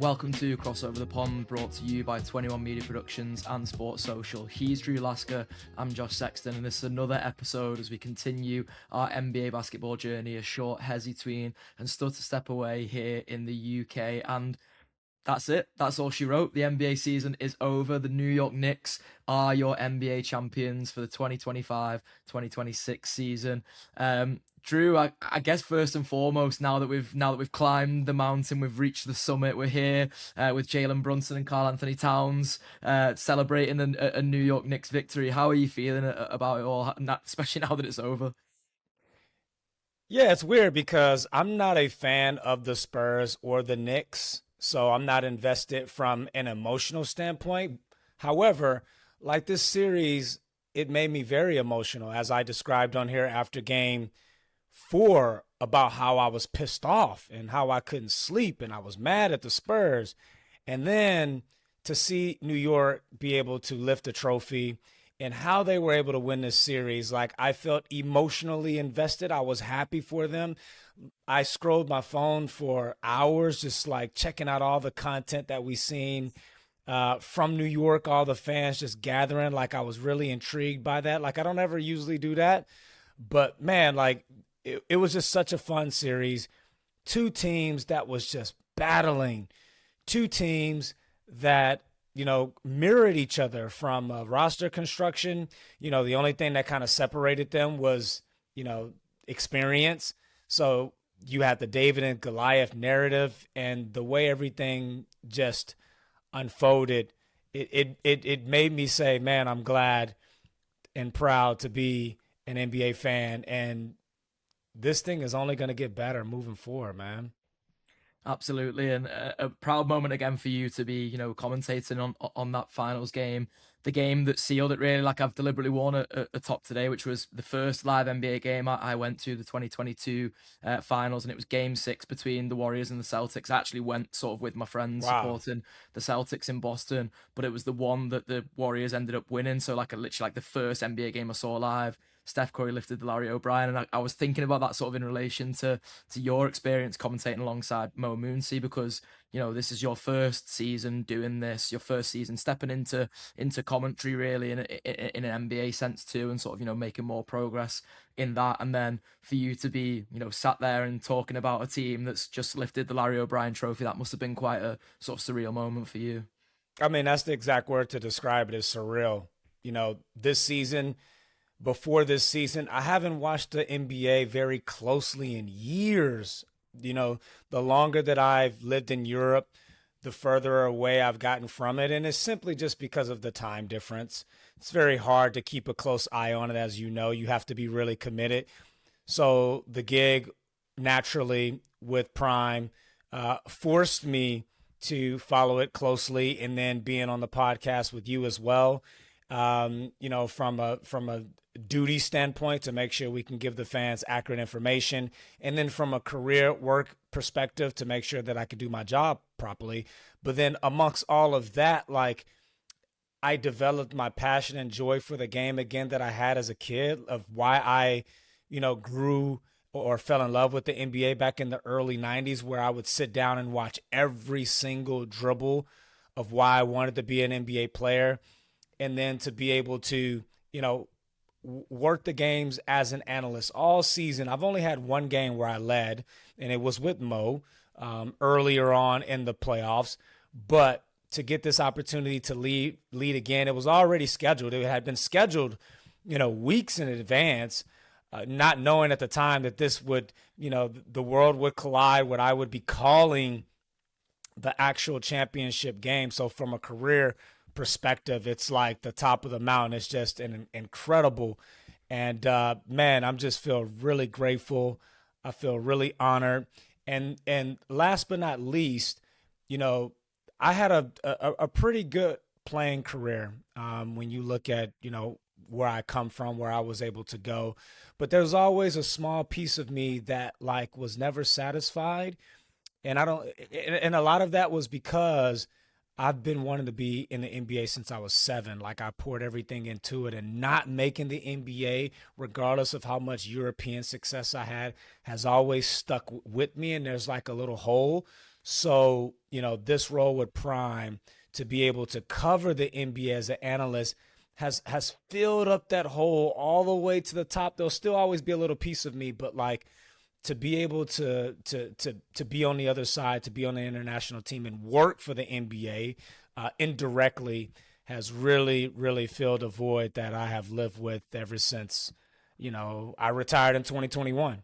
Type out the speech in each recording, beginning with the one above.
Welcome to Crossover the Pond, brought to you by 21 Media Productions and Sports Social. He's Drew Lasker, I'm Josh Sexton, and this is another episode as we continue our NBA basketball journey, a short hezzy tween and stood to step away here in the UK. And that's it. That's all she wrote. The NBA season is over. The New York Knicks are your NBA champions for the 2025-2026 season. Drew, I guess first and foremost, now that we've climbed the mountain, we've reached the summit. We're here with Jalen Brunson and Karl Anthony Towns celebrating a New York Knicks victory. How are you feeling about it all, especially now that it's over? Yeah, it's weird because I'm not a fan of the Spurs or the Knicks, so I'm not invested from an emotional standpoint. However, like this series, it made me very emotional, as I described on here after game 4 about how I was pissed off and how I couldn't sleep and I was mad at the Spurs. And then to see New York be able to lift a trophy and how they were able to win this series, like I felt emotionally invested. I was happy for them. I scrolled my phone for hours, just like checking out all the content that we seen from New York, all the fans just gathering. Like I was really intrigued by that. Like I don't ever usually do that. But man, like it was just such a fun series. Two teams that was just battling, two teams that, mirrored each other from roster construction. The only thing that kind of separated them was, experience. So you had the David and Goliath narrative, and the way everything just unfolded, it made me say, man, I'm glad and proud to be an NBA fan. And this thing is only going to get better moving forward, man. Absolutely, and a proud moment again for you to be, commentating on that finals game, the game that sealed it. Really, like I've deliberately worn a top today, which was the first live NBA game I went to, the 2022 finals, and it was Game 6 between the Warriors and the Celtics. I actually went sort of with my friends Wow. supporting the Celtics in Boston, but it was the one that the Warriors ended up winning. So literally like the first NBA game I saw live. Steph Curry lifted the Larry O'Brien, and I was thinking about that sort of in relation to your experience commentating alongside Mo Moonsey, because this is your first season doing this, your first season stepping into commentary really in an NBA sense too, and sort of making more progress in that, and then for you to be sat there and talking about a team that's just lifted the Larry O'Brien trophy, that must have been quite a sort of surreal moment for you. I mean, that's the exact word to describe it, is surreal. This season, before this season, I haven't watched the NBA very closely in years. The longer that I've lived in Europe, the further away I've gotten from it. And it's simply just because of the time difference. It's very hard to keep a close eye on it, as you know. You have to be really committed. So the gig, naturally, with Prime, forced me to follow it closely, and then being on the podcast with you as well. From a duty standpoint, to make sure we can give the fans accurate information, and then from a career work perspective to make sure that I can do my job properly. But then amongst all of that, like I developed my passion and joy for the game again that I had as a kid, of why I, grew or fell in love with the NBA back in the early 90s, where I would sit down and watch every single dribble of why I wanted to be an NBA player. And then to be able to, work the games as an analyst all season. I've only had one game where I led, and it was with Mo earlier on in the playoffs. But to get this opportunity to lead again, it was already scheduled. It had been scheduled, weeks in advance, not knowing at the time that this would, the world would collide, what I would be calling the actual championship game. So from a career perspective, it's like the top of the mountain. It's just an incredible. And man, I'm just feel really grateful. I feel really honored. And last but not least, I had a pretty good playing career when you look at, where I come from, where I was able to go. But there's always a small piece of me that like was never satisfied. And and a lot of that was because I've been wanting to be in the NBA since I was 7. Like I poured everything into it, and not making the NBA, regardless of how much European success I had, has always stuck with me. And there's like a little hole. So, this role with Prime to be able to cover the NBA as an analyst has filled up that hole all the way to the top. There'll still always be a little piece of me, but like to be able to be on the other side, to be on the international team and work for the NBA indirectly has really, really filled a void that I have lived with ever since, I retired in 2021.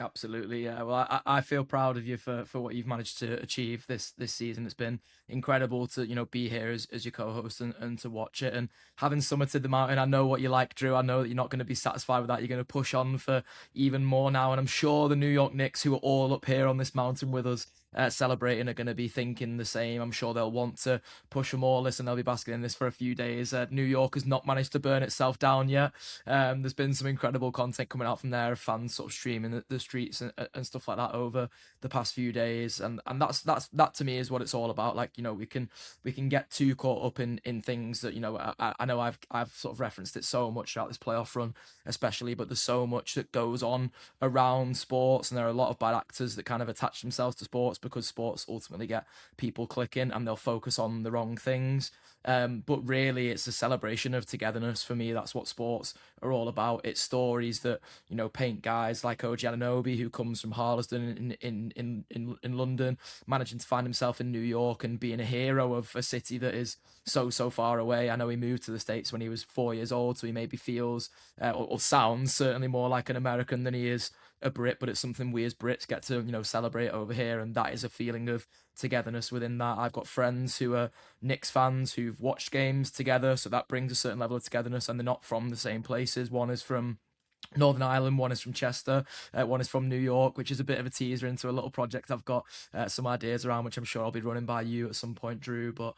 Absolutely, yeah. Well, I feel proud of you for what you've managed to achieve this season. It's been incredible to be here as your co-host and to watch it and having summited the mountain. I know what you like, Drew. I know that you're not going to be satisfied with that. You're going to push on for even more now, and I'm sure the New York Knicks, who are all up here on this mountain with us, celebrating, are going to be thinking the same. I'm sure they'll want to push for more. Listen, they'll be basking in this for a few days. New York has not managed to burn itself down yet. There's been some incredible content coming out from there of fans sort of streaming the streets and stuff like that over the past few days, and that to me is what it's all about. Like, we can get too caught up in things that I know I've sort of referenced it so much throughout this playoff run, especially, but there's so much that goes on around sports, and there are a lot of bad actors that kind of attach themselves to sports because sports ultimately get people clicking and they'll focus on the wrong things. But really, it's a celebration of togetherness for me. That's what sports are all about. It's stories that paint guys like OG Anunoby, who comes from Harlesden in London, managing to find himself in New York and being a hero of a city that is so far away. I know he moved to the States when he was 4 years old, so he maybe feels or sounds certainly more like an American than he is a Brit, but it's something we as Brits get to celebrate over here, and that is a feeling of togetherness within that. I've got friends who are Knicks fans who've watched games together, so that brings a certain level of togetherness, and they're not from the same places. One is from Northern Ireland, one is from Chester, one is from New York, which is a bit of a teaser into a little project I've got some ideas around, which I'm sure I'll be running by you at some point, Drew. But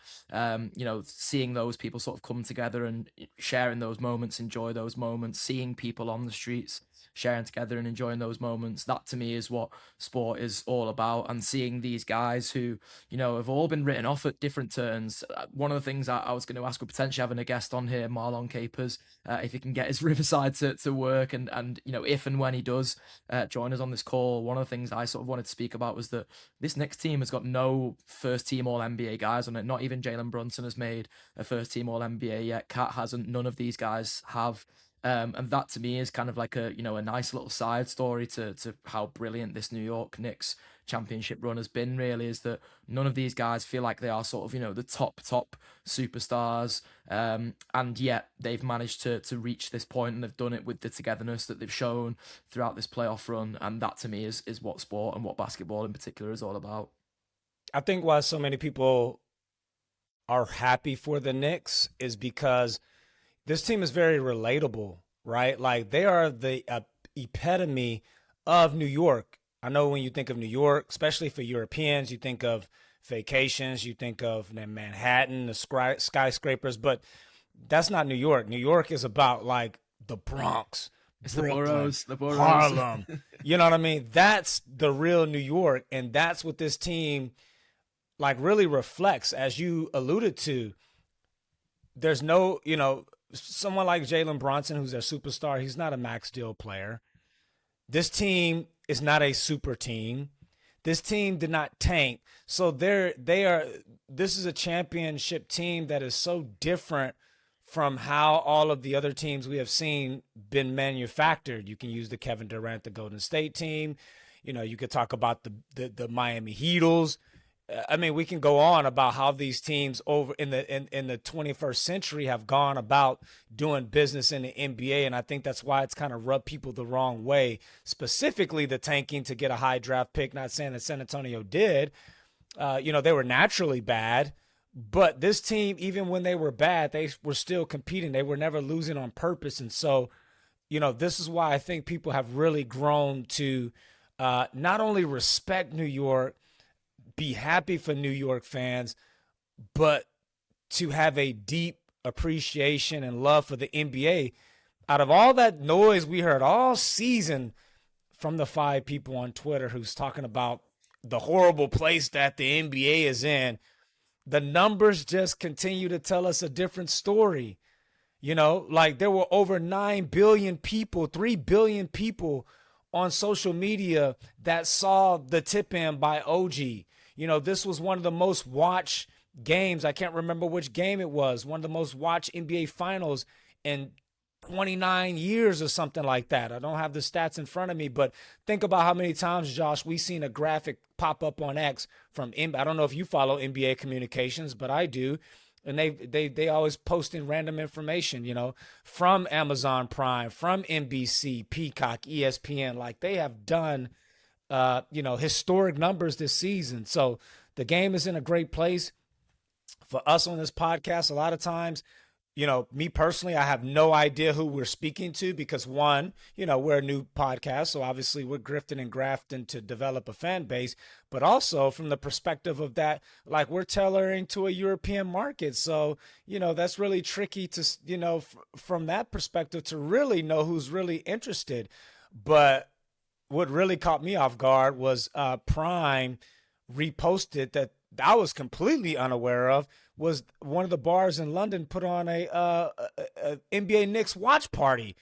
seeing those people sort of come together and sharing those moments, enjoy those moments, seeing people on the streets sharing together and enjoying those moments, that to me is what sport is all about. And seeing these guys who have all been written off at different turns. One of the things I was going to ask, we're potentially having a guest on here, Marlon Capers, if he can get his Riverside to work, and if and when he does join us on this call. One of the things I sort of wanted to speak about was that this next team has got no first team all NBA guys on it. Not even Jalen Brunson has made a first team all NBA yet. Cat hasn't. None of these guys have. And that to me is kind of like a nice little side story to how brilliant this New York Knicks championship run has been. Really, is that none of these guys feel like they are sort of the top superstars, and yet they've managed to reach this point, and they've done it with the togetherness that they've shown throughout this playoff run. And that to me is what sport and what basketball in particular is all about. I think why so many people are happy for the Knicks is because this team is very relatable, right? Like they are the epitome of New York. I know when you think of New York, especially for Europeans, you think of vacations, you think of Manhattan, the skyscrapers, but that's not New York. New York is about like the Bronx, It's Brooklyn, the boroughs. Harlem. You know what I mean? That's the real New York, and that's what this team like really reflects. As you alluded to, there's no, someone like Jalen Brunson, who's a superstar, he's not a max deal player. This team is not a super team. This team did not tank. So this is a championship team that is so different from how all of the other teams we have seen been manufactured. You can use the Kevin Durant, the Golden State team. You could talk about the Miami Heatles. I mean, we can go on about how these teams over in the 21st century have gone about doing business in the NBA, and I think that's why it's kind of rubbed people the wrong way. Specifically, the tanking to get a high draft pick. Not saying that San Antonio did. They were naturally bad, but this team, even when they were bad, they were still competing. They were never losing on purpose, and so, this is why I think people have really grown to not only respect New York, be happy for New York fans, but to have a deep appreciation and love for the NBA. Out of all that noise we heard all season from the 5 people on Twitter who's talking about the horrible place that the NBA is in, the numbers just continue to tell us a different story. Like there were over 9 billion people, 3 billion people on social media that saw the tip in by OG. This was one of the most watched games. I can't remember which game it was. One of the most watched NBA finals in 29 years or something like that. I don't have the stats in front of me, but think about how many times, Josh, we've seen a graphic pop up on X from I don't know if you follow NBA communications, but I do. And they always posting random information, from Amazon Prime, from NBC, Peacock, ESPN. Like they have done historic numbers this season. So the game is in a great place. For us on this podcast, a lot of times, me personally, I have no idea who we're speaking to because one, we're a new podcast. So obviously we're grifting and grafting to develop a fan base, but also from the perspective of that, like we're tailoring to a European market. So, that's really tricky to, from that perspective to really know who's really interested. But what really caught me off guard was Prime reposted that I was completely unaware of was one of the bars in London put on a NBA Knicks watch party.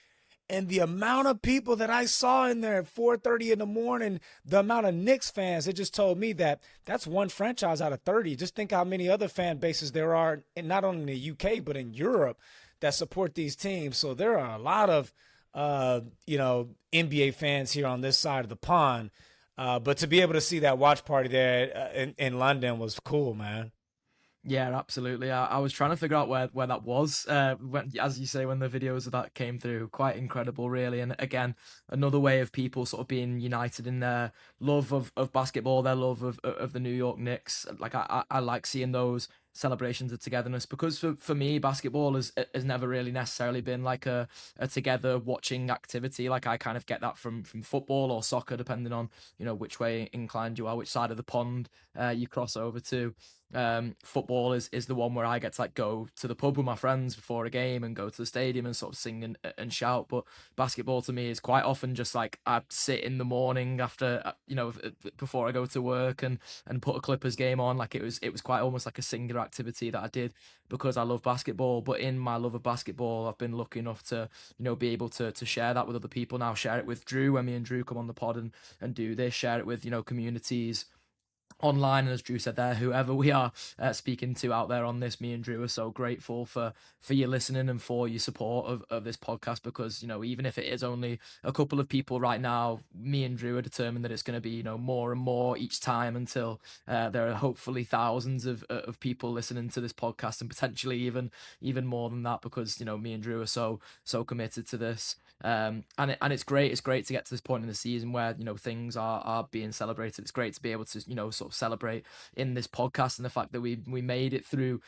And the amount of people that I saw in there at 4:30 in the morning, the amount of Knicks fans, it just told me that that's one franchise out of 30. Just think how many other fan bases there are, not only in the UK, but in Europe that support these teams. So there are a lot of, NBA fans here on this side of the pond. But to be able to see that watch party there in London was cool, man. Yeah, absolutely. I was trying to figure out where that was. When, as you say, when the videos of that came through, quite incredible, really. And again, another way of people sort of being united in their love of basketball, their love of the New York Knicks. Like I like seeing those celebrations of togetherness because for me basketball has never really necessarily been like a together watching activity. Like I kind of get that from football or soccer depending on which way inclined you are, which side of the pond you cross over to. Football is the one where I get to like go to the pub with my friends before a game and go to the stadium and sort of sing and shout. But basketball to me is quite often just like I sit in the morning after before I go to work and put a Clippers game on. Like it was quite almost like a singular activity that I did because I love basketball. But in my love of basketball, I've been lucky enough to be able to share that with other people now. Share it with Drew when me and Drew come on the pod and do this. Share it with communities online, and as Drew said there, whoever we are speaking to out there on this, me and Drew are so grateful for your listening and for your support of this podcast because even if it is only a couple of people right now, me and Drew are determined that it's going to be more and more each time until there are hopefully thousands of people listening to this podcast and potentially even more than that because me and Drew are so committed to this. And it's great. It's great to get to this point in the season where things are being celebrated. It's great to be able to sort of celebrate in this podcast and the fact that we made it through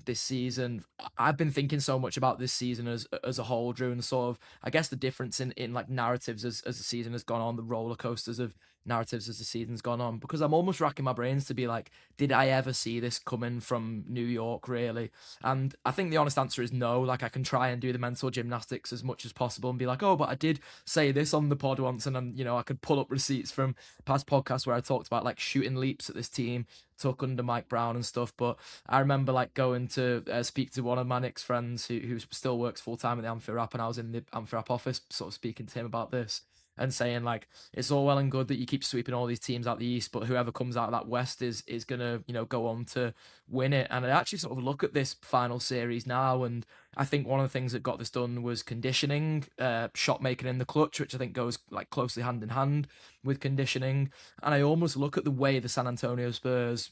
this season. I've been thinking so much about this season as a whole, Drew, and sort of I guess the difference in like narratives as the season has gone on, the roller coasters of narratives as the season's gone on, because I'm almost racking my brains to be like, did I ever see this coming from New York, really? And I think the honest answer is no. Like I can try and do the mental gymnastics as much as possible and be like, oh, but I did say this on the pod once, and I could pull up receipts from past podcasts where I talked about like shooting leaps at this team took under Mike Brown and stuff. But I remember like going to speak to one of my Knicks friends who still works full time at the Amphi Rap, and I was in the Amphi Rap office sort of speaking to him about this and saying like it's all well and good that you keep sweeping all these teams out the East, but whoever comes out of that West is gonna go on to win it. And I actually sort of look at this final series now, and I think one of the things that got this done was conditioning, shot making in the clutch, which I think goes like closely hand in hand with conditioning. And I almost look at the way the San Antonio Spurs,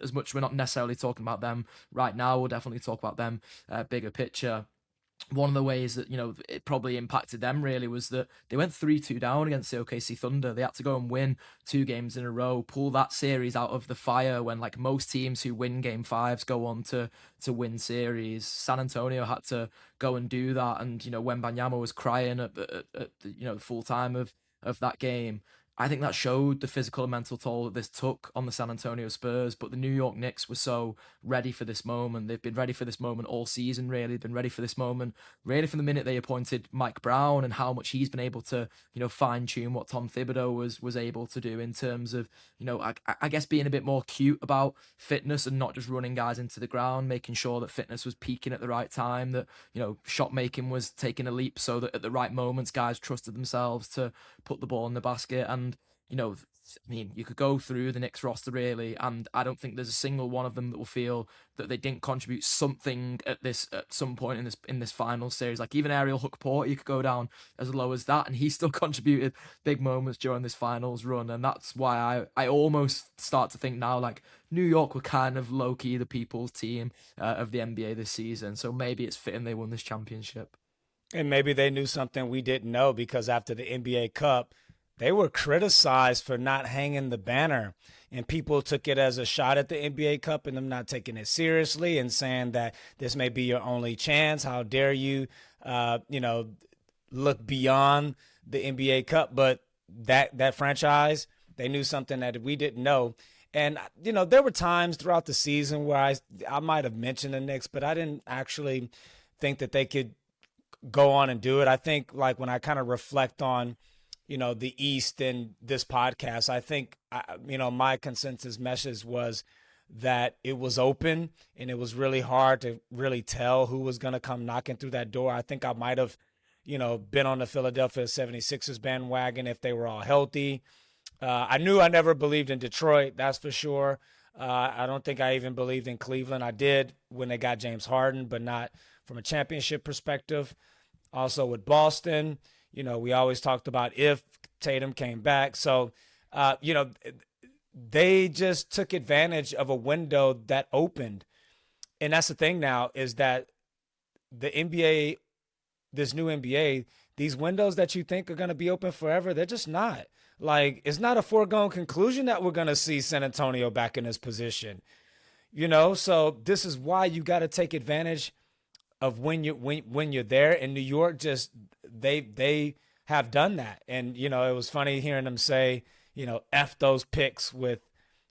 as much we're not necessarily talking about them right now, we'll definitely talk about them bigger picture. One of the ways that it probably impacted them really was that they went 3-2 down against the OKC Thunder. They had to go and win 2 games in a row, pull that series out of the fire when like most teams who win game fives go on to win series. San Antonio had to go and do that, and when Banyama was crying at the full time of that game, I think that showed the physical and mental toll that this took on the San Antonio Spurs. But the New York Knicks were so ready for this moment. They've been ready for this moment all season, really. They've been ready for this moment, really, from the minute they appointed Mike Brown and how much he's been able to, fine tune what Tom Thibodeau was able to do in terms of, I guess being a bit more cute about fitness and not just running guys into the ground, making sure that fitness was peaking at the right time, that, shot making was taking a leap so that at the right moments, guys trusted themselves to put the ball in the basket. And I mean, you could go through the Knicks roster really, and I don't think there's a single one of them that will feel that they didn't contribute something at some point in this final series. Like even Ariel Hook-Port, you could go down as low as that, and he still contributed big moments during this finals run, and that's why I almost start to think now like New York were kind of low key the people's team of the NBA this season. So maybe it's fitting they won this championship. And maybe they knew something we didn't know because after the NBA Cup, they were criticized for not hanging the banner. And people took it as a shot at the NBA Cup and them not taking it seriously and saying that this may be your only chance. How dare you, look beyond the NBA Cup? But that franchise, they knew something that we didn't know. And, there were times throughout the season where I might have mentioned the Knicks, but I didn't actually think that they could go on and do it. I think like when I kind of reflect on, the East and this podcast, I think, my consensus message was that it was open and it was really hard to really tell who was going to come knocking through that door. I think I might have, been on the Philadelphia 76ers bandwagon if they were all healthy. I knew I never believed in Detroit, that's for sure. I don't think I even believed in Cleveland. I did when they got James Harden, but not from a championship perspective. Also with Boston, we always talked about if Tatum came back. So, they just took advantage of a window that opened. And that's the thing now is that the NBA, this new NBA, these windows that you think are going to be open forever, they're just not. Like, it's not a foregone conclusion that we're going to see San Antonio back in this position. So this is why you got to take advantage of when you're there. In New York, just they have done that. And it was funny hearing them say, F those picks with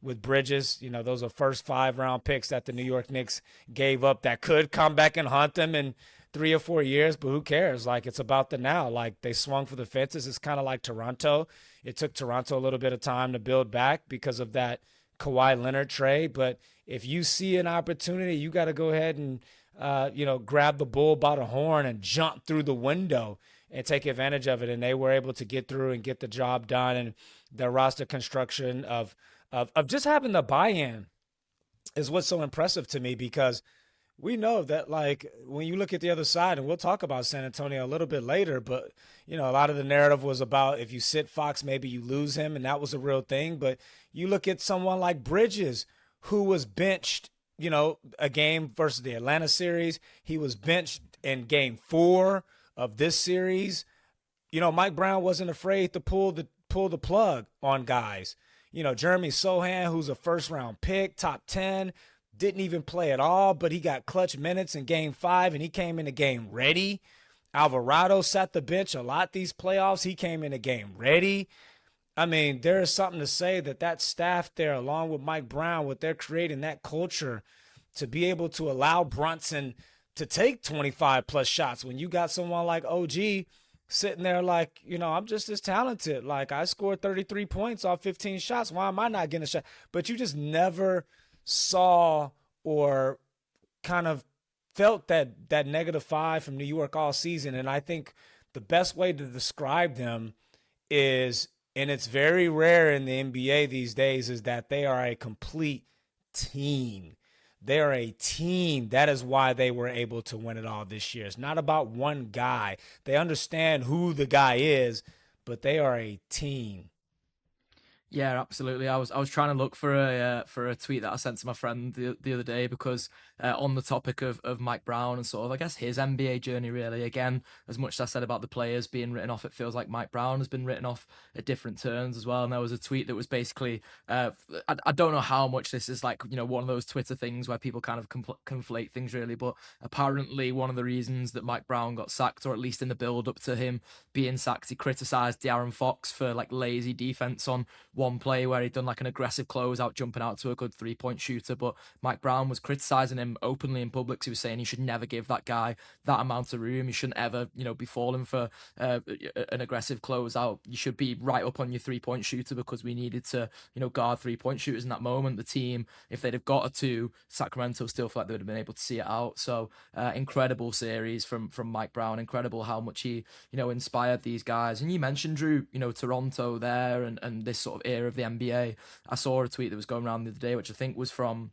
Bridges. Those are first 5-round picks that the New York Knicks gave up that could come back and haunt them in 3 or 4 years, but who cares? Like, it's about the now. Like, they swung for the fences. It's kind of like Toronto. It took Toronto a little bit of time to build back because of that Kawhi Leonard trade. But if you see an opportunity, you got to go ahead and grab the bull by the horn and jump through the window and take advantage of it. And they were able to get through and get the job done. And the roster construction of just having the buy-in is what's so impressive to me, because we know that, like, when you look at the other side, and we'll talk about San Antonio a little bit later, but, a lot of the narrative was about if you sit Fox, maybe you lose him, and that was a real thing. But you look at someone like Bridges, who was benched, a game versus the Atlanta series. He was benched in game 4 of this series. Mike Brown wasn't afraid to pull the plug on guys. Jeremy Sohan, who's a first-round pick, top 10, didn't even play at all, but he got clutch minutes in game 5, and he came in the game ready. Alvarado sat the bench a lot these playoffs. He came in the game ready. I mean, there is something to say that staff there, along with Mike Brown, what they're creating, that culture, to be able to allow Brunson to take 25-plus shots when you got someone like OG sitting there like, I'm just as talented. Like, I scored 33 points off 15 shots. Why am I not getting a shot? But you just never saw or kind of felt that -5 from New York all season. And I think the best way to describe them is, and it's very rare in the NBA these days, is that they are a complete team. They are a team. That is why they were able to win it all this year. It's not about one guy. They understand who the guy is, but they are a team. Yeah, absolutely. I was trying to look for a tweet that I sent to my friend the other day, because on the topic of Mike Brown and sort of, I guess, his NBA journey, really. Again, as much as I said about the players being written off, it feels like Mike Brown has been written off at different turns as well. And there was a tweet that was basically, I don't know how much this is like, one of those Twitter things where people kind of conflate things really, but apparently one of the reasons that Mike Brown got sacked, or at least in the build up to him being sacked, he criticized De'Aaron Fox for like lazy defense on one play where he'd done like an aggressive closeout, jumping out to a good 3-point shooter. But Mike Brown was criticizing him openly in public. He was saying he should never give that guy that amount of room. He shouldn't ever, be falling for an aggressive closeout. You should be right up on your 3-point shooter, because we needed to, guard 3-point shooters in that moment. The team, if they'd have got a 2, Sacramento still felt like they would have been able to see it out. So incredible series from Mike Brown. Incredible how much he, inspired these guys. And you mentioned, Drew, Toronto there and this sort of era of the NBA. I saw a tweet that was going around the other day, which I think was from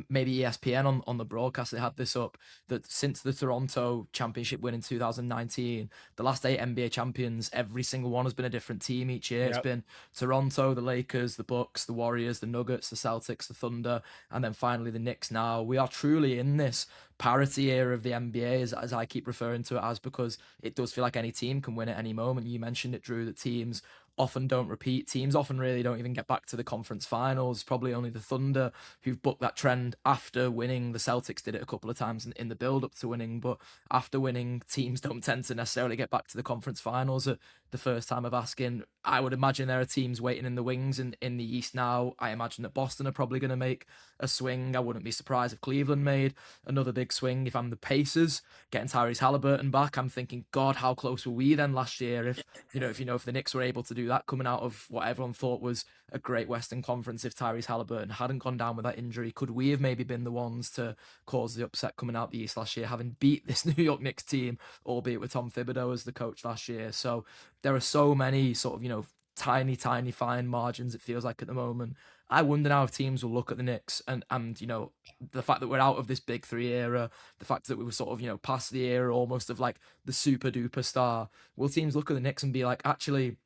maybe ESPN on the broadcast. They had this up that since the Toronto championship win in 2019, the last 8 NBA champions, every single one has been a different team each year. It's been Toronto, the Lakers, the Bucks, the Warriors, the Nuggets, the Celtics, the Thunder, and then finally the Knicks. Now we are truly in this parity era of the NBA, as I keep referring to it as, because it does feel like any team can win at any moment. You mentioned it, Drew, that teams often don't repeat. Teams often really don't even get back to the conference finals. Probably only the Thunder who've booked that trend after winning. The Celtics did it a couple of times in the build up to winning, but after winning, teams don't tend to necessarily get back to the conference finals at the first time of asking. I would imagine there are teams waiting in the wings in the East now. I imagine that Boston are probably going to make a swing. I wouldn't be surprised if Cleveland made another big swing. If I'm the Pacers, getting Tyrese Halliburton back, I'm thinking, God, how close were we then last year? If the Knicks were able to do that coming out of what everyone thought was a great Western Conference, if Tyrese Halliburton hadn't gone down with that injury, could we have maybe been the ones to cause the upset coming out the East last year, having beat this New York Knicks team, albeit with Tom Thibodeau as the coach last year? So there are so many sort of, tiny fine margins, it feels like at the moment. I wonder now if teams will look at the Knicks and the fact that we're out of this big three era, the fact that we were sort of, past the era almost of like the super duper star. Will teams look at the Knicks and be like, actually,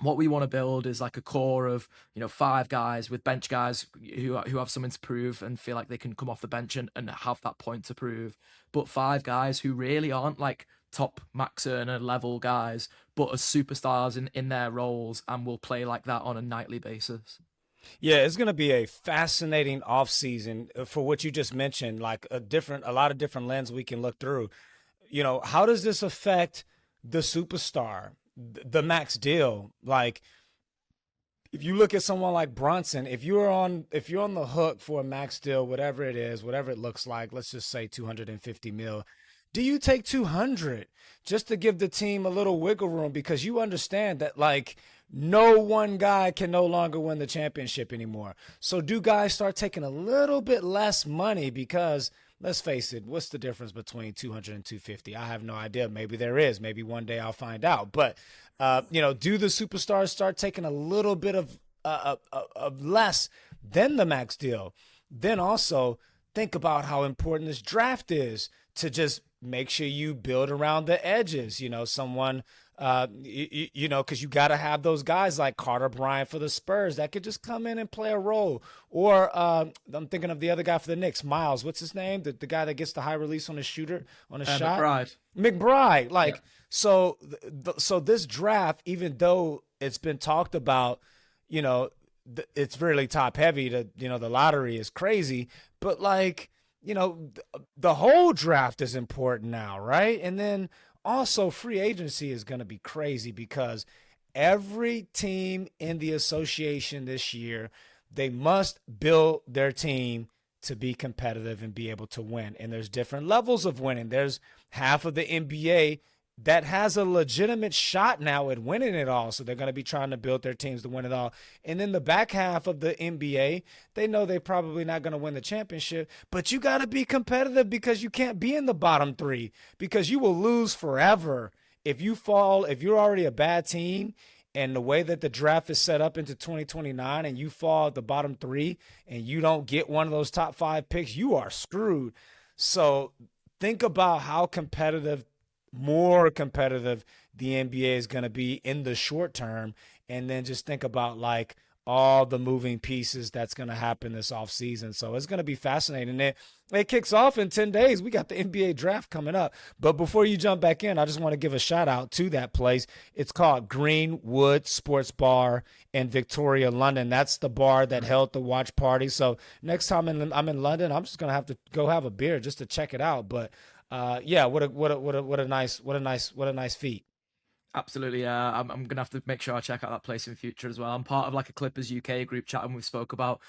what we want to build is like a core of 5 guys with bench guys who have something to prove and feel like they can come off the bench and have that point to prove, but 5 guys who really aren't like top Max Earner level guys, but as superstars in their roles and will play like that on a nightly basis. Yeah, it's going to be a fascinating offseason for what you just mentioned, like a lot of different lens we can look through. How does this affect the superstar, the max deal? Like, if you look at someone like Brunson, if you're on the hook for a max deal, whatever it is, whatever it looks like, let's just say 250 mil. Do you take 200 just to give the team a little wiggle room, because you understand that like no one guy can no longer win the championship anymore? So do guys start taking a little bit less money? Because let's face it, what's the difference between 200 and 250? I have no idea. Maybe there is. Maybe one day I'll find out. But do the superstars start taking a little bit of less than the max deal? Then also think about how important this draft is to just make sure you build around the edges. Someone, because you got to have those guys like Carter Bryant for the Spurs that could just come in and play a role. Or I'm thinking of the other guy for the Knicks, Miles. What's his name? The guy that gets the high release on his shooter, on his shot? McBride. Like, yeah. So this draft, even though it's been talked about, it's really top heavy. The lottery is crazy, but like, the whole draft is important now, right? And then also free agency is going to be crazy, because every team in the association this year, they must build their team to be competitive and be able to win. And there's different levels of winning. There's half of the NBA that has a legitimate shot now at winning it all. So they're going to be trying to build their teams to win it all. And then the back half of the NBA, they know they're probably not going to win the championship, but you got to be competitive, because you can't be in the bottom 3, because you will lose forever. If you're already a bad team, and the way that the draft is set up into 2029 and you fall at the bottom 3 and you don't get one of those top 5 picks, you are screwed. So think about how more competitive the NBA is going to be in the short term, and then just think about like all the moving pieces that's going to happen this offseason. So it's going to be fascinating. It kicks off in 10 days. We got the NBA draft coming up. But before you jump back in, I just want to give a shout out to that place. It's called Greenwood Sports Bar in Victoria, London. That's the bar that held the watch party. So next time I'm in London, I'm just going to have to go have a beer just to check it out. But yeah, what a nice feat. Absolutely. I'm going to have to make sure I check out that place in future as well. I'm part of like a Clippers UK group chat, and we've spoke about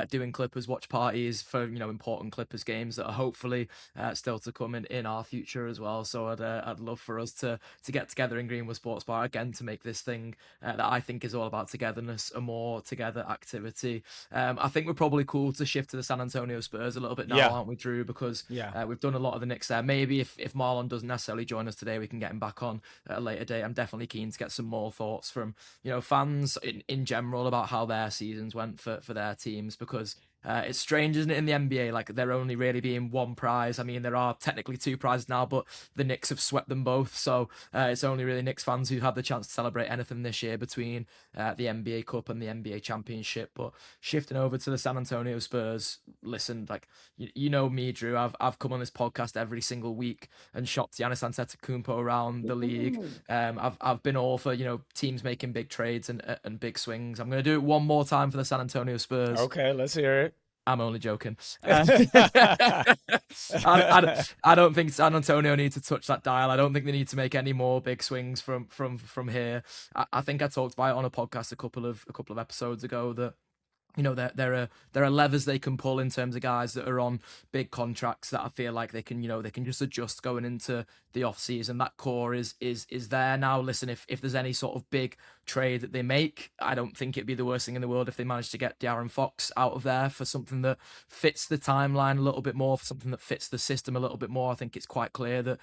doing Clippers watch parties for, important Clippers games that are hopefully still to come in our future as well. So I'd love for us to get together in Greenwood Sports Bar again to make this thing that I think is all about togetherness, a more together activity. I think we're probably cool to shift to the San Antonio Spurs a little bit now, aren't we, Drew? Because we've done a lot of the Knicks there. Maybe if Marlon doesn't necessarily join us today, we can get him back on at a later date. I'm definitely keen to get some more thoughts from, fans in general about how their seasons went for their teams, because it's strange, isn't it, in the NBA? Like, there only really being one prize. I mean, there are technically two prizes now, but the Knicks have swept them both. So it's only really Knicks fans who've had the chance to celebrate anything this year between the NBA Cup and the NBA Championship. But shifting over to the San Antonio Spurs, listen, like, you know me, Drew. I've come on this podcast every single week and shopped Giannis Antetokounmpo around the league. I've been all for, teams making big trades and big swings. I'm going to do it one more time for the San Antonio Spurs. Okay, let's hear it. I'm only joking. I don't think San Antonio need to touch that dial. I don't think they need to make any more big swings from here. I think I talked about it on a podcast a couple of episodes ago that, there are levers they can pull in terms of guys that are on big contracts that I feel like they can just adjust going into the off season. That core is there now. Listen, if there's any sort of big trade that they make, I don't think it'd be the worst thing in the world if they manage to get De'Aaron Fox out of there for something that fits the timeline a little bit more, for something that fits the system a little bit more. I think it's quite clear that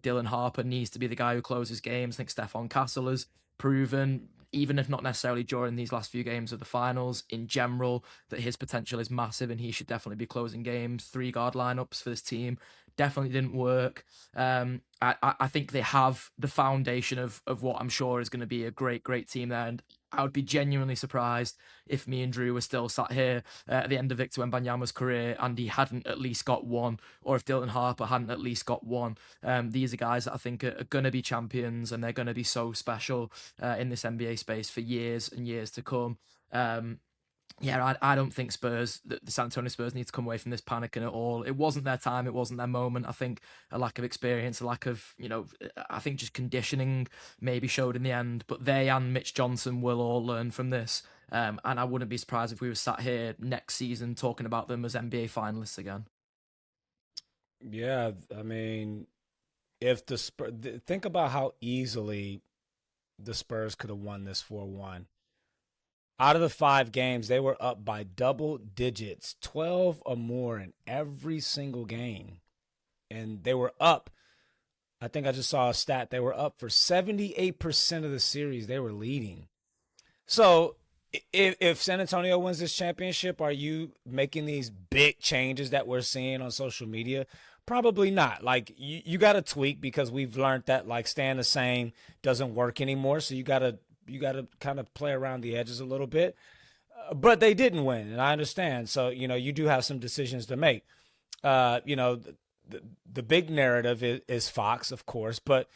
Dylan Harper needs to be the guy who closes games. I think Stephon Castle has proven, even if not necessarily during these last few games of the finals, in general, that his potential is massive and he should definitely be closing games. 3 guard lineups for this team definitely didn't work. I think they have the foundation of what I'm sure is going to be a great team there, and I would be genuinely surprised if me and Drew were still sat here at the end of Victor Wembanyama's career and he hadn't at least got one, or if Dylan Harper hadn't at least got one. These are guys that I think are going to be champions, and they're going to be so special in this NBA space for years and years to come. I don't think the San Antonio Spurs need to come away from this panicking at all. It wasn't their time. It wasn't their moment. I think a lack of experience, a lack of, I think just conditioning maybe showed in the end. But they and Mitch Johnson will all learn from this. And I wouldn't be surprised if we were sat here next season talking about them as NBA finalists again. Yeah, I mean, if the Spurs, think about how easily the Spurs could have won this 4-1. Out of the 5 games, they were up by double digits, 12 or more in every single game. And they were up. I think I just saw a stat. They were up for 78% of the series. They were leading. So if San Antonio wins this championship, are you making these big changes that we're seeing on social media? Probably not. Like, you got to tweak, because we've learned that, like, staying the same doesn't work anymore. So you got to kind of play around the edges a little bit. But they didn't win, and I understand. So, you do have some decisions to make. The big narrative is Fox, of course, but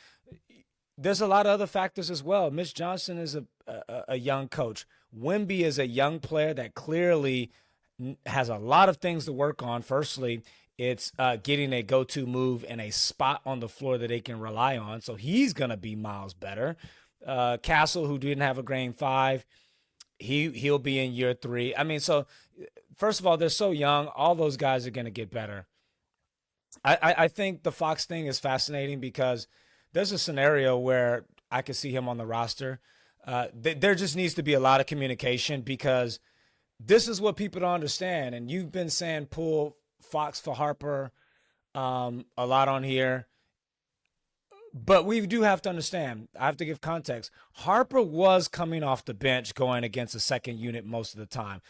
there's a lot of other factors as well. Mitch Johnson is a young coach. Wemby is a young player that clearly has a lot of things to work on. Firstly, it's getting a go-to move and a spot on the floor that they can rely on. So he's going to be miles better. Castle, who didn't have a game 5, he'll be in year 3. I mean, so first of all, they're so young. All those guys are going to get better. I think the Fox thing is fascinating, because there's a scenario where I could see him on the roster. There just needs to be a lot of communication, because this is what people don't understand. And you've been saying pull Fox for Harper a lot on here. But we do have to understand, I have to give context. Harper was coming off the bench going against a second unit most of the time.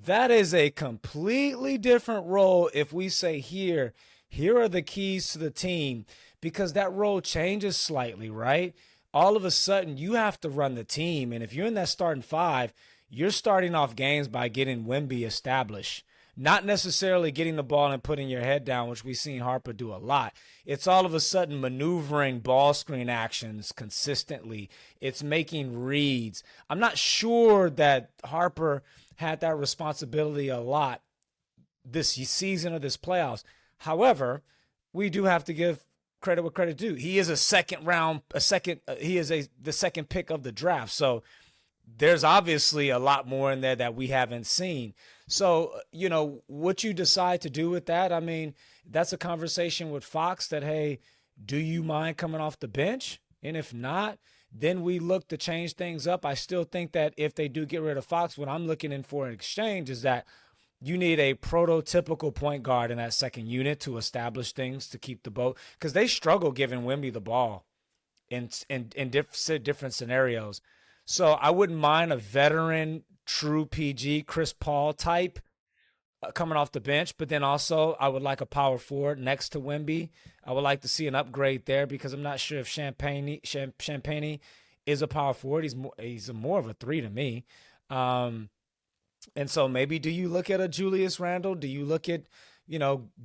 That is a completely different role if we say here are the keys to the team, because that role changes slightly, right? All of a sudden, you have to run the team. And if you're in that starting 5, you're starting off games by getting Wemby established. Not necessarily getting the ball and putting your head down, which we've seen Harper do a lot. It's all of a sudden maneuvering ball screen actions consistently. It's making reads. I'm not sure that Harper had that responsibility a lot this season or this playoffs. However, we do have to give credit where credit due. He is the second pick of the draft. So there's obviously a lot more in there that we haven't seen. So, what you decide to do with that, I mean, that's a conversation with Fox that, hey, do you mind coming off the bench? And if not, then we look to change things up. I still think that if they do get rid of Fox, what I'm looking in for in exchange is that you need a prototypical point guard in that second unit to establish things, to keep the boat, because they struggle giving Wemby the ball. different scenarios. So I wouldn't mind a veteran, true PG, Chris Paul type coming off the bench, but then also I would like a power forward next to Wemby. I would like to see an upgrade there because I'm not sure if Champagne is a power forward. He's more of a three to me. Um, and so maybe do you look at a Julius Randle? Do you look at,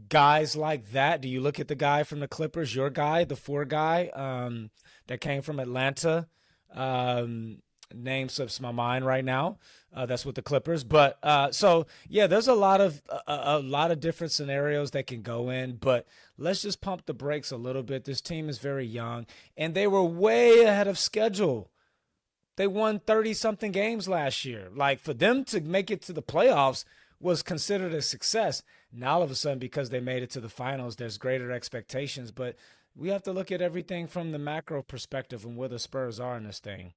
guys like that? Do you look at the guy from the Clippers, your guy, the four guy that came from Atlanta? Name slips my mind right now. That's with the Clippers, but so yeah, there's a lot of different scenarios that can go in. But let's just pump the brakes a little bit. This team is very young, and they were way ahead of schedule. They won 30 something games last year. Like for them to make it to the playoffs was considered a success. Now all of a sudden, because they made it to the finals, there's greater expectations. But we have to look at everything from the macro perspective and where the Spurs are in this thing.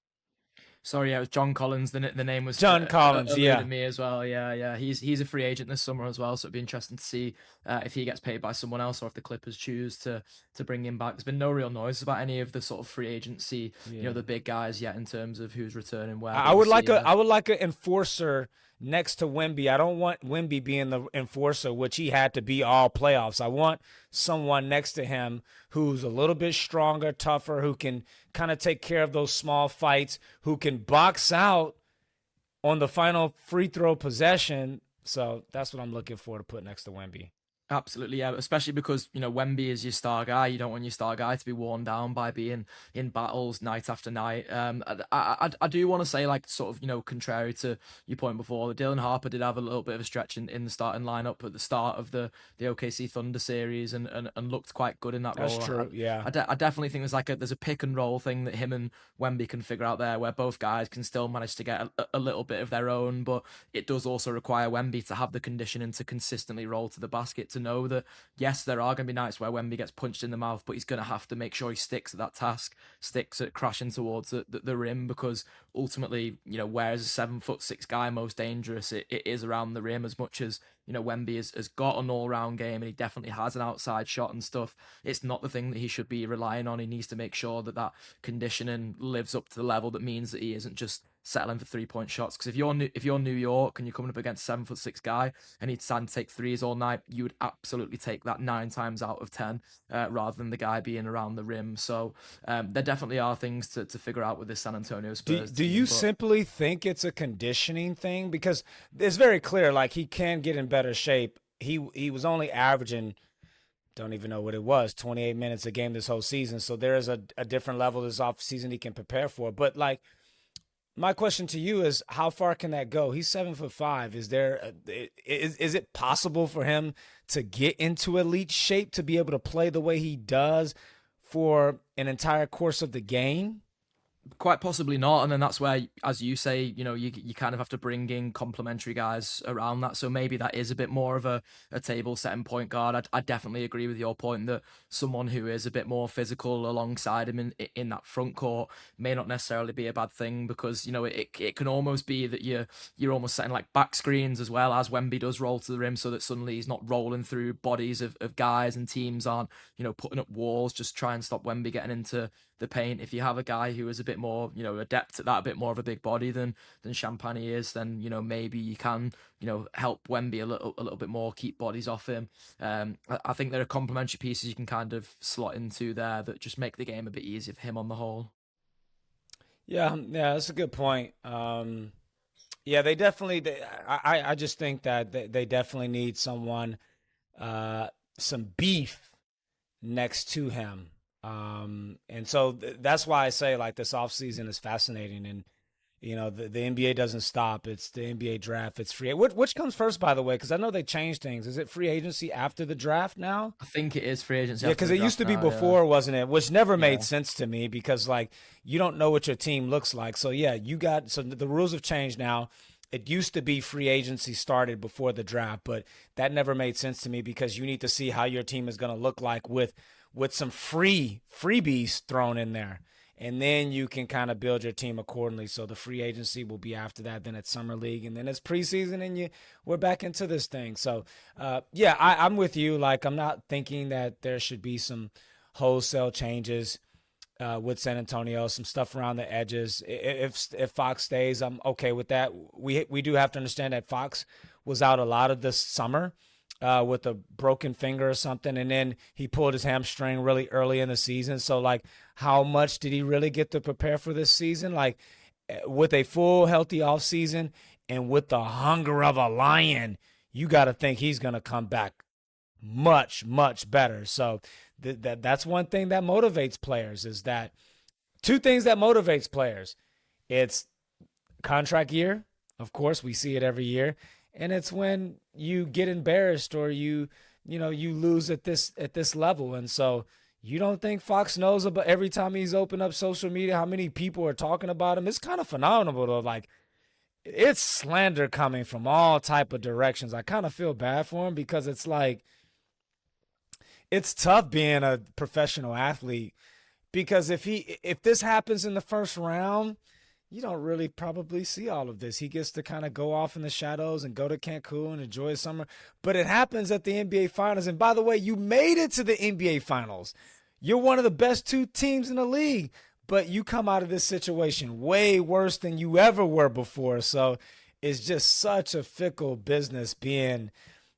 Sorry, yeah, it was John Collins. The name was John Collins, eluded yeah. me as well. Yeah, yeah. He's a free agent this summer as well, so it'd be interesting to see if he gets paid by someone else or if the Clippers choose to bring him back. There's been no real noise about any of the sort of free agency, Yeah. the big guys yet in terms of who's returning where. I would like I would like an enforcer next to Wemby. I don't want Wemby being the enforcer, which he had to be all playoffs. I want someone next to him who's a little bit stronger, tougher, who can kind of take care of those small fights, who can box out on the final free throw possession. So that's what I'm looking for to put next to Wemby. Absolutely, yeah. Especially because Wemby is your star guy. You don't want your star guy to be worn down by being in battles night after night. I do want to say, like, sort of, contrary to your point before, that Dylan Harper did have a little bit of a stretch in the starting lineup at the start of the OKC Thunder series and looked quite good in that role. That's true. Yeah. I definitely think there's a pick and roll thing that him and Wemby can figure out there, where both guys can still manage to get a little bit of their own, but it does also require Wemby to have the conditioning to consistently roll to the basket, to know that yes, there are going to be nights where Wemby gets punched in the mouth, but he's going to have to make sure he sticks at that task, sticks at crashing towards the rim, because ultimately, where is a 7'6" guy most dangerous? It is around the rim. As much as Wemby has got an all-round game and he definitely has an outside shot and stuff, it's not the thing that he should be relying on. He needs to make sure that conditioning lives up to the level that means that he isn't just settling for 3-point shots. Because if you're New York and you're coming up against a 7'6" guy and he's trying to take threes all night, you would absolutely take that 9 times out of 10 rather than the guy being around the rim. So there definitely are things to figure out with this San Antonio Spurs Do team, you but simply think it's a conditioning thing? Because it's very clear, like he can get in better shape. He was only averaging, don't even know what it was, 28 minutes a game this whole season. So there is a different level this off season he can prepare for. But like, my question to you is, how far can that go? He's 7'5". Is it possible for him to get into elite shape to be able to play the way he does for an entire course of the game? quite possibly not. And then that's where, as you say, you kind of have to bring in complementary guys around that. So maybe that is a bit more of a table setting point guard. I definitely agree with your point that someone who is a bit more physical alongside him in that front court may not necessarily be a bad thing, because it can almost be that you're almost setting like back screens as well as Wemby does roll to the rim, so that suddenly he's not rolling through bodies of guys, and teams aren't putting up walls just try and stop Wemby getting into the paint. If you have a guy who is a bit more, adept at that, a bit more of a big body than Champagne is, then maybe you can, help Wemby a little bit more, keep bodies off him. I think there are complementary pieces you can kind of slot into there that just make the game a bit easier for him on the whole. Yeah, that's a good point. Yeah, they definitely. I just think that they definitely need someone, some beef next to him. And so that's why I say like this offseason is fascinating, and the NBA doesn't stop. It's the NBA draft. It's free. Which comes first, by the way? Because I know they changed things. Is it free agency after the draft now? I think it is free agency. Yeah, after because the it used to draft be now, before, wasn't it? Which never yeah. made sense to me, because like you don't know what your team looks like. So yeah, so the rules have changed now. It used to be free agency started before the draft, but that never made sense to me, because you need to see how your team is going to look like with some freebies thrown in there. And then you can kind of build your team accordingly. So the free agency will be after that. Then it's summer league, and then it's preseason, and we're back into this thing. So, yeah, I'm with you. Like, I'm not thinking that there should be some wholesale changes. with San Antonio, some stuff around the edges. If Fox stays, I'm okay with that. We do have to understand that Fox was out a lot of this summer with a broken finger or something, and then he pulled his hamstring really early in the season. So like, how much did he really get to prepare for this season? Like, with a full healthy off season and with the hunger of a lion, you got to think he's gonna come back much better. So that's one thing that motivates players is that two things that motivates players. It's contract year, of course, we see it every year, and it's when you get embarrassed or you lose at this level. And so you don't think Fox knows about every time he's opened up social media how many people are talking about him? It's kind of phenomenal though. Like it's slander coming from all type of directions. I kind of feel bad for him because it's like it's tough being a professional athlete because if this happens in the first round, you don't really probably see all of this. He gets to kind of go off in the shadows and go to Cancun and enjoy his summer. But it happens at the NBA Finals. And by the way, you made it to the NBA Finals. You're one of the best two teams in the league, but you come out of this situation way worse than you ever were before. So it's just such a fickle business being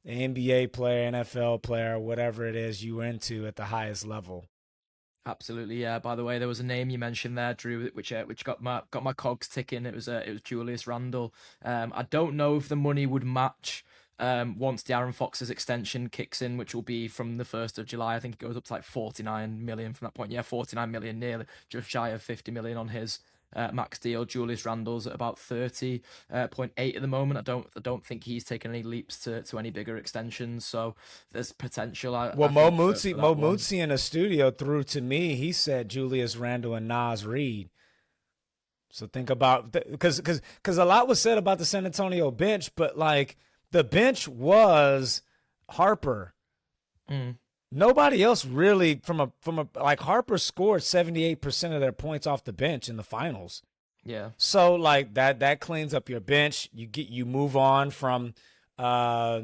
an NBA player, NFL player, whatever it is you into at the highest level. Absolutely, yeah. By the way, there was a name you mentioned there, Drew, which got my cogs ticking. It was Julius Randle. I don't know if the money would match once De'Aaron Fox's extension kicks in, which will be from the 1st of July. I think it goes up to like 49 million from that point. Yeah, 49 million, nearly just shy of 50 million on his max deal. Julius Randle's at about 30.8 at the moment. I don't think he's taken any leaps to any bigger extensions. So there's potential. Well, I Mo think, Mootsie, for Mo that one. Mootsie in the studio threw to me. He said Julius Randle and Nas Reed. So think about because a lot was said about the San Antonio bench, but like the bench was Harper. Mm, Nobody else really from a like Harper scored 78% of their points off the bench in the finals. yeah. So like that cleans up your bench. You move on from uh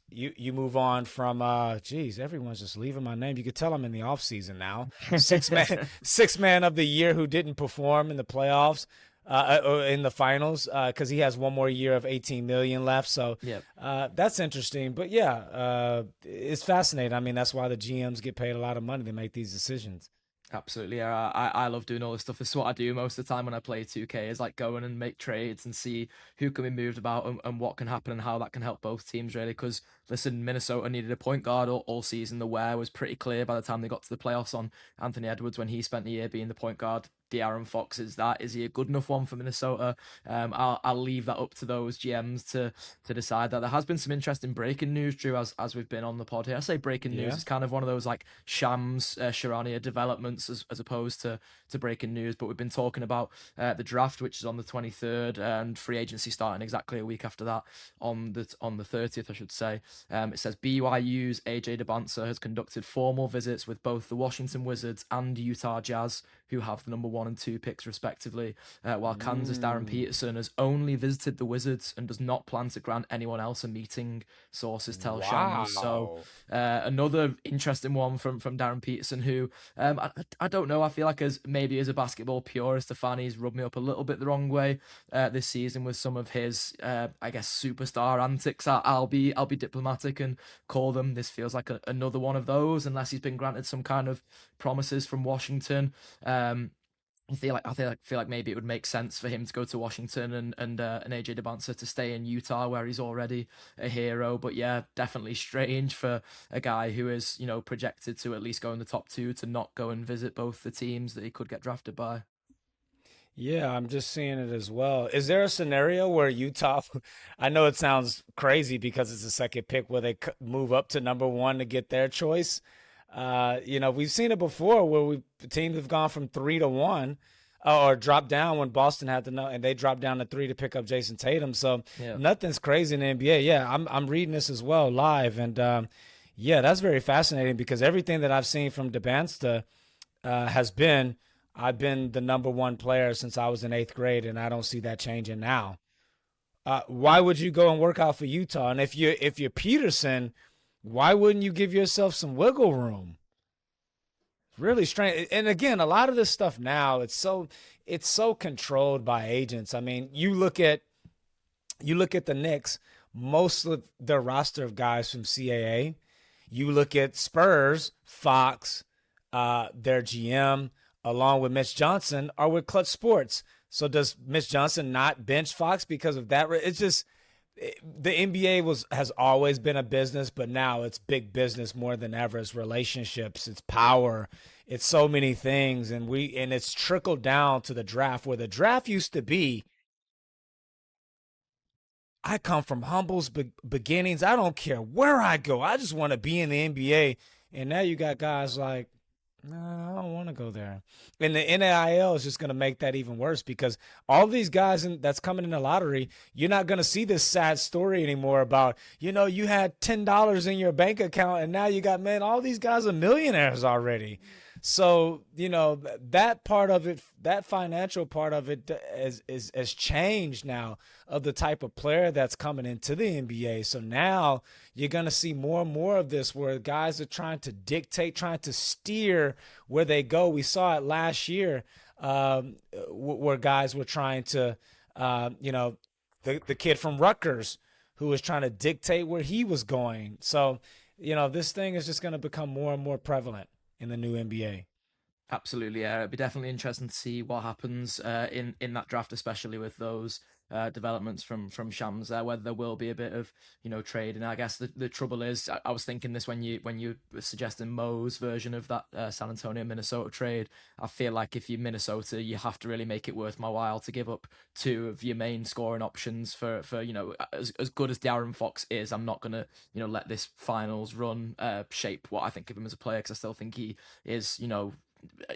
you move on from geez, everyone's just leaving my name. You could tell I'm in the off season now. Six man of the year who didn't perform in the playoffs. Or in the finals, because he has one more year of 18 million left. So Yeah. that's interesting. But yeah, it's fascinating. I mean, that's why the GMs get paid a lot of money to make these decisions. Absolutely, yeah. I love doing all this stuff. This is what I do most of the time when I play 2K is like going and make trades and see who can be moved about and what can happen and how that can help both teams really. Because listen, Minnesota needed a point guard all season. The wear was pretty clear by the time they got to the playoffs on Anthony Edwards when he spent the year being the point guard. De'Aaron Fox is that. Is he a good enough one for Minnesota? I'll leave that up to those GMs to decide that. There has been some interesting breaking news, Drew, as we've been on the pod here. I say breaking news. Yeah. It's kind of one of those like Shams, Sharania developments as opposed to breaking news. But we've been talking about the draft, which is on the 23rd, and free agency starting exactly a week after that on the 30th, I should say. It says BYU's AJ DeBanza has conducted formal visits with both the Washington Wizards and Utah Jazz, who have the number 1 and 2 picks respectively, while Kansas Darren Peterson has only visited the Wizards and does not plan to grant anyone else a meeting, sources tell Shams. So another interesting one from Darren Peterson, who I don't know, I feel like as a basketball purist, Stefani's rubbed me up a little bit the wrong way this season with some of his I guess superstar antics. I'll be diplomatic and call them. This feels like another one of those, unless he's been granted some kind of promises from Washington. I feel like maybe it would make sense for him to go to Washington and AJ DeBanza to stay in Utah where he's already a hero. But yeah, definitely strange for a guy who is projected to at least go in the top 2 to not go and visit both the teams that he could get drafted by. Yeah, I'm just seeing it as well. Is there a scenario where Utah, I know it sounds crazy because it's the second pick, where they move up to number 1 to get their choice? We've seen it before where teams have gone from 3 to 1 or dropped down when Boston had to know, and they dropped down to 3 to pick up Jason Tatum. So Yeah. nothing's crazy in the NBA. Yeah, I'm reading this as well live, and yeah, that's very fascinating because everything that I've seen from DeBansta has been I've been the number 1 player since I was in 8th grade, and I don't see that changing now. Why would you go and work out for Utah? And if you're Peterson, why wouldn't you give yourself some wiggle room? really strange. And again, a lot of this stuff now, it's so controlled by agents. I mean, you look at the Knicks, most of their roster of guys from CAA. You look at Spurs, Fox, their GM, along with Mitch Johnson, are with Clutch Sports. So does Mitch Johnson not bench Fox because of that? It's just the NBA has always been a business, but now it's big business more than ever. It's relationships, it's power, it's so many things, and it's trickled down to the draft, where the draft used to be, I come from humble beginnings. I don't care where I go. I just want to be in the NBA. And now you got guys like, no, I don't want to go there. And the NIL is just going to make that even worse, because all these guys that's coming in the lottery, you're not going to see this sad story anymore about, you had $10 in your bank account and now you got, man, all these guys are millionaires already. So, that part of it, that financial part of it has changed now, of the type of player that's coming into the NBA. So now you're going to see more and more of this, where guys are trying to dictate, trying to steer where they go. We saw it last year, where guys were trying to, the kid from Rutgers who was trying to dictate where he was going. So, this thing is just going to become more and more prevalent in the new NBA. Absolutely, yeah. It'd be definitely interesting to see what happens in that draft, especially with those developments from Shams there, whether there will be a bit of trade. And I guess the trouble is, I was thinking this when you were suggesting Mo's version of that San Antonio Minnesota trade. I feel like if you're Minnesota, you have to really make it worth my while to give up two of your main scoring options for as good as De'Aaron Fox is. I'm not gonna let this finals run shape what I think of him as a player, because I still think he is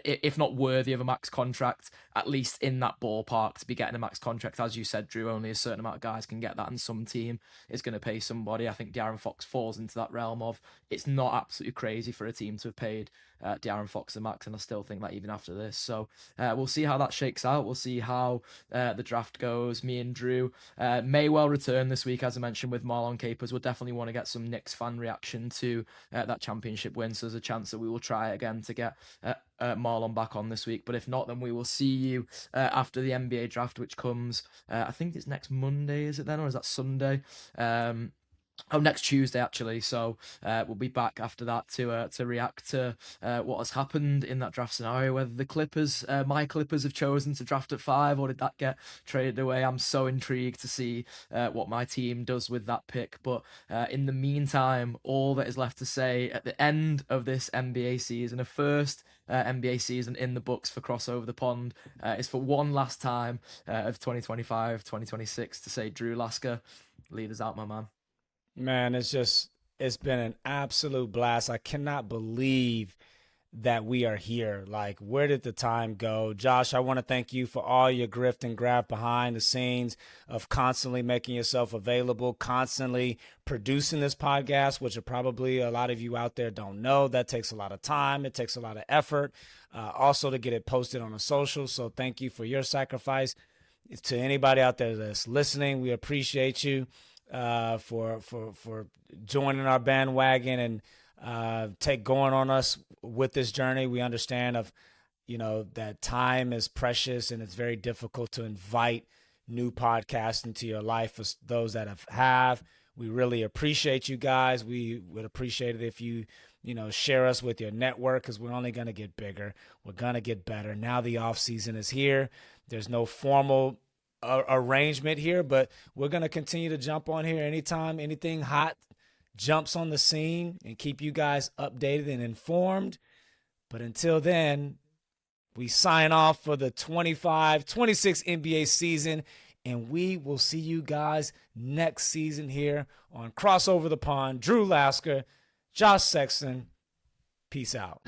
if not worthy of a max contract, at least in that ballpark to be getting a max contract. As you said, Drew, only a certain amount of guys can get that, and some team is going to pay somebody. I think De'Aaron Fox falls into that realm of, it's not absolutely crazy for a team to have paid De'Aaron Fox the max, and I still think that even after this. So we'll see how that shakes out. We'll see how the draft goes. Me and Drew may well return this week, as I mentioned, with Marlon Capers. We'll definitely want to get some Knicks fan reaction to that championship win, so there's a chance that we will try again to get Marlon back on this week. But if not, then we will see you after the NBA draft, which comes, I think it's next Monday, is it then, or is that Sunday? Next Tuesday, actually. So we'll be back after that to react to what has happened in that draft scenario, whether the Clippers, my Clippers, have chosen to draft at 5, or did that get traded away. I'm so intrigued to see what my team does with that pick. But in the meantime, all that is left to say at the end of this NBA season, a first NBA season in the books for Crossover the Pond, is for one last time of 2025-2026 to say, Drew Lasker, lead us out, my man. Man, it's been an absolute blast. I cannot believe that we are here. Like, where did the time go? Josh, I want to thank you for all your grift and graft behind the scenes of constantly making yourself available, constantly producing this podcast, which are probably a lot of you out there don't know. That takes a lot of time. It takes a lot of effort, also to get it posted on the social. So thank you for your sacrifice. To anybody out there that's listening, we appreciate you for joining our bandwagon and going on us with this journey. We understand that time is precious, and it's very difficult to invite new podcasts into your life for those that have. We really appreciate you guys. We would appreciate it if you share us with your network, because we're only going to get bigger. We're going to get better. Now the off season is here. There's no formal arrangement here, but we're going to continue to jump on here anytime anything hot jumps on the scene, and keep you guys updated and informed. But until then, we sign off for the 25-26 NBA season, and we will see you guys next season here on Crossover the Pond. Drew Lasker, Josh Sexton, peace out.